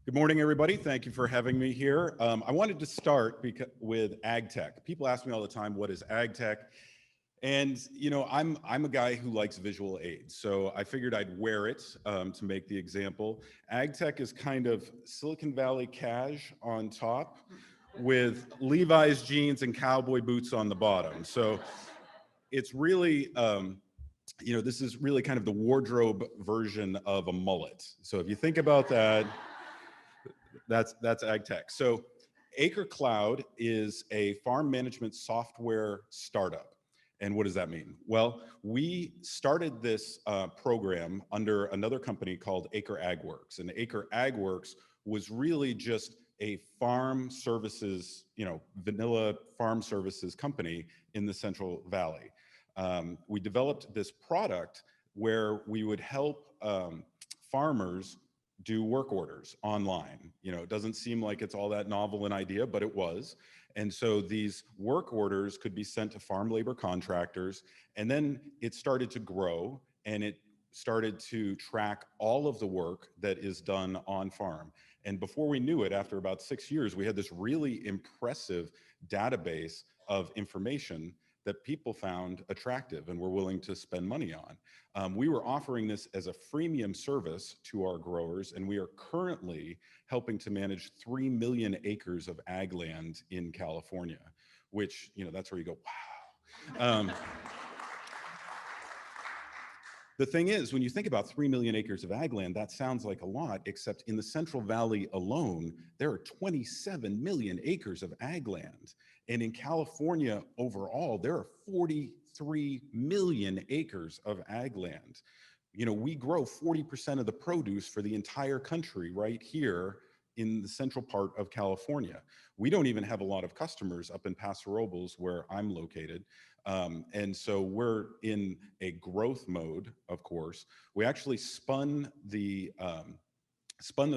Good morning, everybody. Thank you for having me here. I wanted to start with ag tech. People ask me all the time, what is ag tech? And I'm a guy who likes visual aids, so I figured I'd wear it to make the example. Ag tech is kind of Silicon Valley cash on top, with Levi's jeans and cowboy boots on the bottom. So it's really, this is really kind of the wardrobe version of a mullet. So if you think about that, that's ag tech. So AcreCloud is a farm management software startup. And what does that mean? Well, we started this program under another company called Acre AgWorks. And Acre AgWorks was really just a farm services, vanilla farm services company in the Central Valley. We developed this product where we would help farmers do work orders online. It doesn't seem like it's all that novel an idea, but it was. And so these work orders could be sent to farm labor contractors, and then it started to grow, and it started to track all of the work that is done on farm. And before we knew it, after about 6 years, we had this really impressive database of information that people found attractive and were willing to spend money on. We were offering this as a freemium service to our growers, and we are currently helping to manage 3 million acres of ag land in California, which, that's where you go, wow. The thing is, when you think about 3 million acres of ag land, that sounds like a lot, except in the Central Valley alone, there are 27 million acres of ag land. And in California overall, there are 43 million acres of ag land. We grow 40% of the produce for the entire country right here in the central part of California. We don't even have a lot of customers up in Paso Robles, where I'm located. And so we're in a growth mode, of course. We actually spun the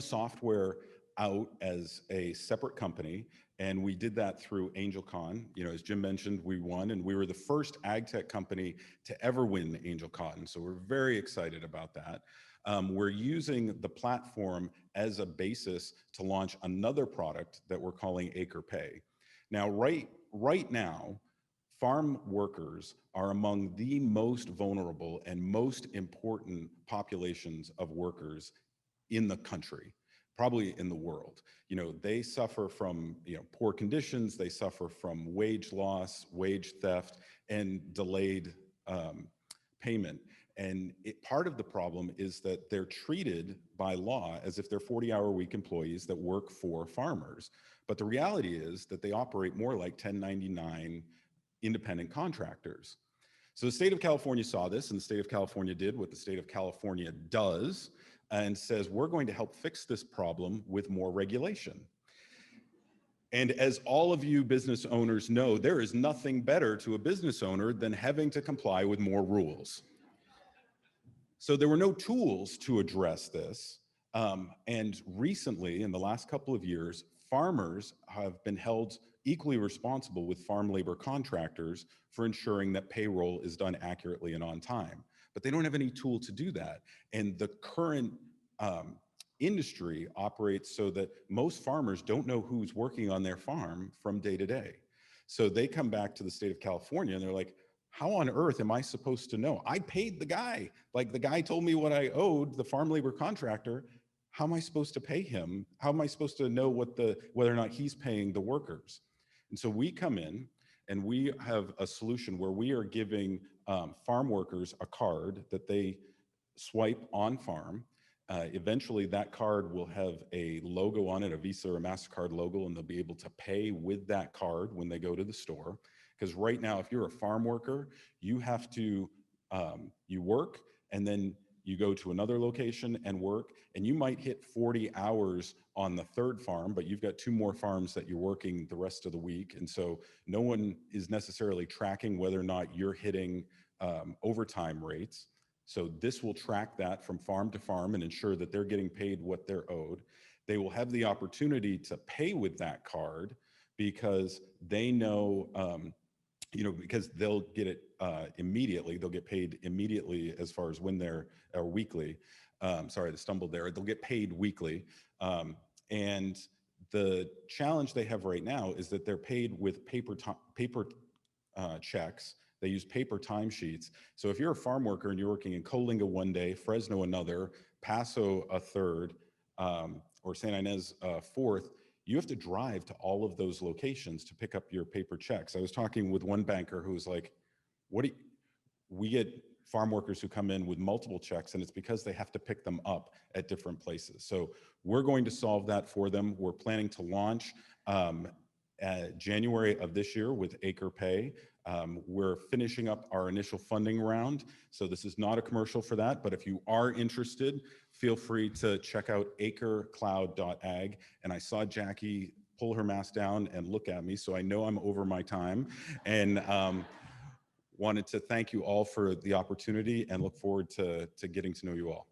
software out as a separate company, and we did that through AngelCon. As Jim mentioned, we won, and we were the first ag tech company to ever win AngelCon. So we're very excited about that. We're using the platform as a basis to launch another product that we're calling Acre Pay. Now, right now, farm workers are among the most vulnerable and most important populations of workers in the country, probably in the world. They suffer from poor conditions, they suffer from wage loss, wage theft, and delayed payment. And part of the problem is that they're treated by law as if they're 40-hour-week employees that work for farmers. But the reality is that they operate more like 1099 independent contractors. So the state of California saw this, and the state of California did what the state of California does, and says, we're going to help fix this problem with more regulation. And as all of you business owners know, there is nothing better to a business owner than having to comply with more rules. So there were no tools to address this. And recently, in the last couple of years, farmers have been held equally responsible with farm labor contractors for ensuring that payroll is done accurately and on time. But they don't have any tool to do that. And the current industry operates so that most farmers don't know who's working on their farm from day to day. So they come back to the state of California and they're like, how on earth am I supposed to know? I paid the guy. Like, the guy told me what I owed, the farm labor contractor. How am I supposed to pay him? How am I supposed to know whether or not he's paying the workers? And so we come in and we have a solution where we are giving farm workers a card that they swipe on farm. Eventually that card will have a logo on it, a Visa or MasterCard logo, and they'll be able to pay with that card when they go to the store. Because right now, if you're a farm worker, you have to, you work and then you go to another location and work, and you might hit 40 hours on the third farm, but you've got 2 more farms that you're working the rest of the week. And so no one is necessarily tracking whether or not you're hitting overtime rates. So this will track that from farm to farm and ensure that they're getting paid what they're owed. They will have the opportunity to pay with that card because they know, because they'll get it immediately. They'll get paid immediately as far as when they're, or weekly. Sorry, I stumbled there. They'll get paid weekly. And the challenge they have right now is that they're paid with paper checks. They use paper timesheets. So if you're a farm worker and you're working in Coalinga one day, Fresno another, Paso a third, or San Ynez a fourth, you have to drive to all of those locations to pick up your paper checks. I was talking with one banker who was like, "What do you, we get farm workers who come in with multiple checks, and it's because they have to pick them up at different places." So we're going to solve that for them. We're planning to launch January of this year with Acre Pay. We're finishing up our initial funding round, so this is not a commercial for that, but if you are interested, feel free to check out AcreCloud.ag. And I saw Jackie pull her mask down and look at me, so I know I'm over my time. And wanted to thank you all for the opportunity and look forward to getting to know you all.